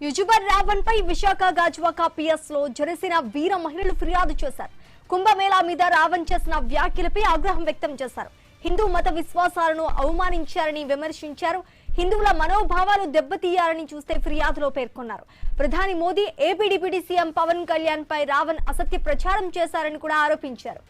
YouTuber Raavan పై Visakha Gajuwaka PS లో జనసేన వీర మహిళలు ఫిర్యాదు చేశారు. కుంభమేళా మీద రావణ్ చేసిన వ్యాఖ్యలపై ఆగ్రహం వ్యక్తం చేశారు. హిందూ మత విశ్వాసాలను అవమానించారని విమర్శించారు. హిందువుల మనోభావాలు దెబ్బతీయాలని చూస్తే ఫిర్యాదులో పేర్కొన్నారు. ప్రధాని Modi, AP deputy CM Pawan Kalyan పై రావణ్ అసత్య ప్రచారం చేశారని కూడా ఆరోపించారు.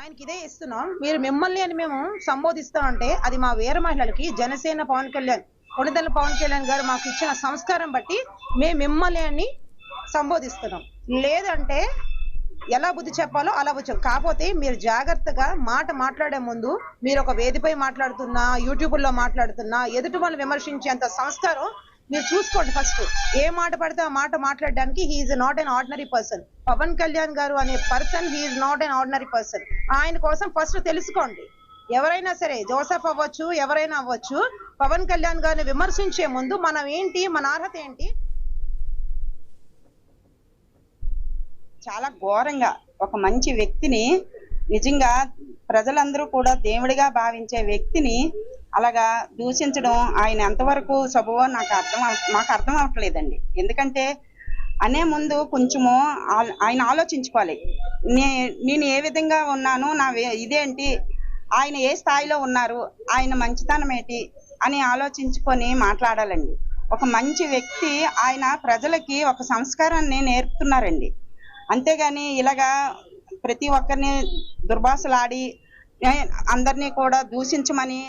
ఆయనకి ఇదే ఇస్తున్నాం, మీరు మిమ్మల్ని అని మేము సంబోధిస్తామంటే అది మా వీర మహిళలకి జనసేన పవన్ కళ్యాణ్ కొణిదెల పవన్ కళ్యాణ్ గారు మాకు ఇచ్చిన సంస్కారం బట్టి మేము మిమ్మల్ని అని సంబోధిస్తున్నాం. లేదంటే ఎలా బుద్ధి చెప్పాలో అలా వచ్చు. కాకపోతే మీరు జాగ్రత్తగా మాట్లాడే ముందు మీరు ఒక వేదికపై మాట్లాడుతున్నా, యూట్యూబ్లో మాట్లాడుతున్నా, ఎదుటి వాళ్ళని విమర్శించేంత సంస్కారం మీరు చూసుకోండి. ఫస్ట్ ఏ మాట పడితే ఆ మాట మాట్లాడడానికి he's not an ordinary person. Pawan Kalyan గారు అనే person he's not an ordinary person. ఆయన కోసం ఫస్ట్ తెలుసుకోండి. ఎవరైనా సరే, జోసెఫ్ అవ్వచ్చు, ఎవరైనా అవ్వచ్చు, పవన్ కళ్యాణ్ గారిని విమర్శించే ముందు మనం ఏంటి, మన అర్హత ఏంటి. చాలా ఘోరంగా ఒక మంచి వ్యక్తిని, నిజంగా ప్రజలందరూ కూడా దేవుడిగా భావించే వ్యక్తిని అలాగా దూషించడం ఆయన ఎంతవరకు శుభమో మాకు అర్థం అవ్వట్లేదండి. ఎందుకంటే అనే ముందు కొంచెము ఆయన ఆలోచించుకోవాలి. నేను ఏ విధంగా ఉన్నాను, ఇదేంటి, ఆయన ఏ స్థాయిలో ఉన్నారు, ఆయన మంచితనం ఏంటి అని ఆలోచించుకొని మాట్లాడాలండి. ఒక మంచి వ్యక్తి, ఆయన ప్రజలకి ఒక సంస్కారాన్ని నేర్పుతున్నారండి. అంతేగాని ఇలాగా ప్రతి ఒక్కరిని దుర్భాషలాడి అందరినీ కూడా దూషించమని.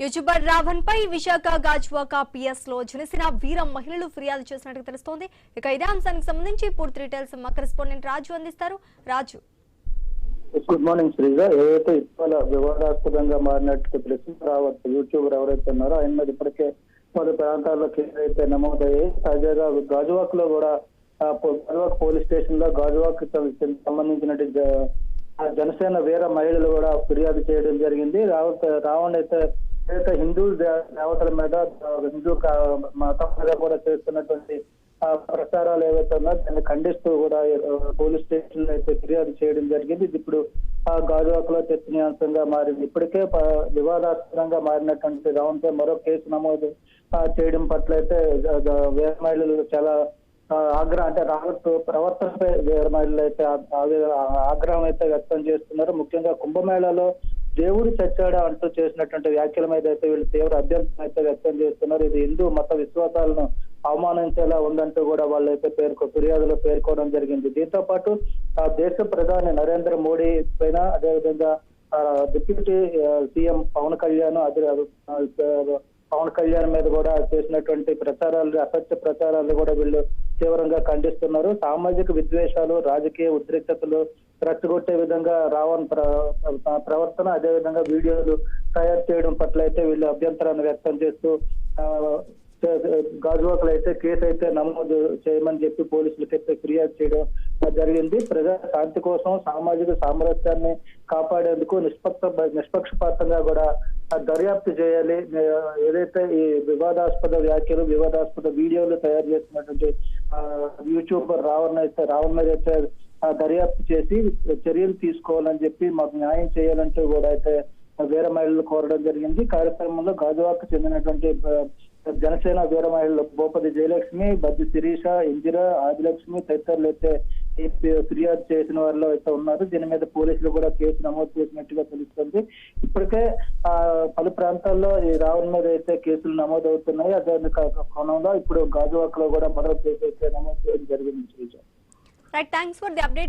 యూట్యూబర్ రావణ్ పై విశాఖ గాజువాక పిఎస్ లో జనసేన వీర మహిళలు ఫిర్యాదు చేసినట్టు తెలుస్తోంది. ఇక ఇదే అంశానికి సంబంధించి పూర్తి డీటెయిల్స్ మా కరెస్పాండెంట్ రాజు అందిస్తారు. రాజు, గుడ్ మార్నింగ్ శ్రీజ. ఏదైతే ఇవాళ వివాదాస్పదంగా మారినట్టు తెలిసిన రావత్ యూట్యూబర్ ఎవరైతే ఉన్నారో ఆయన మీద ఇప్పటికే పలు ప్రాంతాల్లో కేసులు అయితే నమోదయ్యాయి. తాజాగా గాజువాక్ లో కూడా గాజువాక్ పోలీస్ స్టేషన్ లో గాజువాక్ సంబంధించిన జనసేన వీర మహిళలు కూడా ఫిర్యాదు చేయడం జరిగింది. రావణ్ అయితే హిందూ దేవతల మీద, హిందూ మతం మీద కూడా చేస్తున్నటువంటి ప్రచారాలు ఏవైతే ఉన్నాయో దాన్ని ఖండిస్తూ కూడా పోలీస్ స్టేషన్ లో అయితే ఫిర్యాదు చేయడం జరిగింది. ఇది ఇప్పుడు గాజువాక్ లో చర్చనీయాంశంగా మారింది. ఇప్పటికే వివాదాస్పదంగా మారినటువంటి రావణ్ పై మరో కేసు నమోదు చేయడం పట్ల అయితే వీర మహిళలు చాలా ఆగ్రహం, అంటే రావత్ ప్రవర్తనపై వీర మహిళలు అయితే ఆగ్రహం అయితే వ్యక్తం చేస్తున్నారు. ముఖ్యంగా కుంభమేళాలో దేవుడు చచ్చాడా అంటూ చేసినటువంటి వ్యాఖ్యల మీద అయితే వీళ్ళు తీవ్ర అభ్యంతరం అయితే వ్యక్తం చేస్తున్నారు. ఇది హిందూ మత విశ్వాసాలను అవమానించేలా ఉందంటూ కూడా వాళ్ళు అయితే ఫిర్యాదులో పేర్కోవడం జరిగింది. దీంతో పాటు దేశ ప్రధాని నరేంద్ర మోడీ పైన, అదేవిధంగా డిప్యూటీ సీఎం పవన్ కళ్యాణ్ మీద కూడా చేసినటువంటి ప్రచారాలు, అసత్య ప్రచారాలు కూడా వీళ్ళు తీవ్రంగా ఖండిస్తున్నారు. సామాజిక విద్వేషాలు, రాజకీయ ఉద్రిక్తతలు రెచ్చగొట్టే విధంగా రావణ్ ప్రవర్తన, అదేవిధంగా వీడియోలు తయారు చేయడం పట్ల అయితే వీళ్ళు అభ్యంతరాన్ని వ్యక్తం చేస్తూ గాజువాక్ లో అయితే కేసు అయితే నమోదు చేయమని చెప్పి పోలీసులకైతే ఫిర్యాదు చేయడం జరిగింది. ప్రజా శాంతి కోసం, సామాజిక సామరస్యాన్ని కాపాడేందుకు నిష్పక్షపాతంగా కూడా దర్యాప్తు చేయాలి. ఏదైతే ఈ వివాదాస్పద వ్యాఖ్యలు, వివాదాస్పద వీడియోలు తయారు చేస్తున్నటువంటి యూట్యూబర్ రావణ్ మీద అయితే దర్యాప్తు చేసి చర్యలు తీసుకోవాలని చెప్పి మాకు న్యాయం చేయాలంటూ కూడా అయితే వీర మహిళలు కోరడం జరిగింది. కార్యక్రమంలో గాజువాక్ చెందినటువంటి జనసేన వీర మహిళలు భూపతి జయలక్ష్మి, బద్ది శిరీష, ఇందిరా, ఆదిలక్ష్మి తదితరులు అయితే ఫిర్యాదు చేసిన వారిలో అయితే ఉన్నారు. దీని మీద పోలీసులు కూడా కేసు నమోదు చేసినట్టుగా తెలుస్తుంది. ఇప్పటికే పలు ప్రాంతాల్లో ఈ రావణ్ మీద అయితే కేసులు నమోదవుతున్నాయి. అదే కోణంలో ఇప్పుడు గాజువాక్ లో కూడా మరో కేసు అయితే నమోదు చేయడం జరిగింది. Right, thanks for the update.